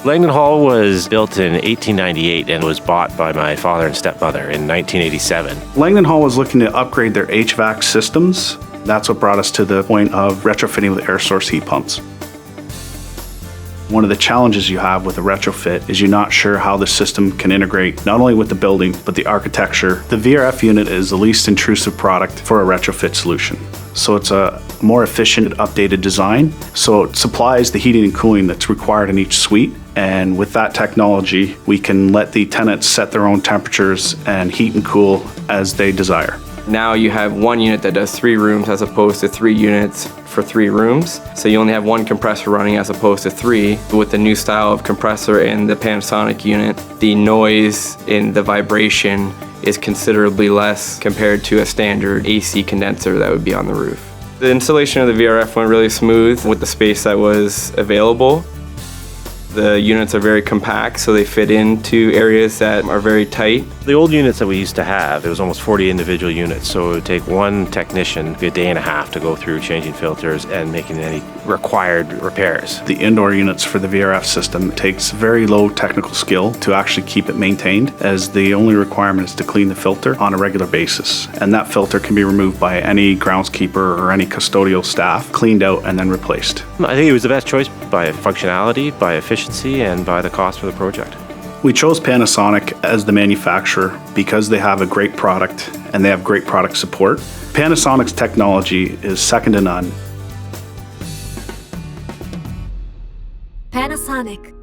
Langdon Hall was built in 1898 and was bought by my father and stepmother in 1987. Langdon Hall was looking to upgrade their HVAC systems. That's what brought us to the point of retrofitting with air source heat pumps. One of the challenges you have with a retrofit is you're not sure how the system can integrate not only with the building, but the architecture. The VRF unit is the least intrusive product for a retrofit solution. So it's a more efficient, updated design. So it supplies the heating and cooling that's required in each suite. And with that technology, we can let the tenants set their own temperatures and heat and cool as they desire. Now you have one unit that does 3 rooms as opposed to 3 units for 3 rooms. So you only have 1 compressor running as opposed to 3. With the new style of compressor in the Panasonic unit, the noise and the vibration is considerably less compared to a standard AC condenser that would be on the roof. The installation of the VRF went really smooth with the space that was available. The units are very compact, so they fit into areas that are very tight. The old units that we used to have, it was almost 40 individual units, so it would take one technician a day and a half to go through changing filters and making any required repairs. The indoor units for the VRF system takes very low technical skill to actually keep it maintained, as the only requirement is to clean the filter on a regular basis. And that filter can be removed by any groundskeeper or any custodial staff, cleaned out and then replaced. I think it was the best choice by functionality, by efficiency, and by the cost for the project. We chose Panasonic as the manufacturer because they have a great product and they have great product support. Panasonic's technology is second to none. Panasonic.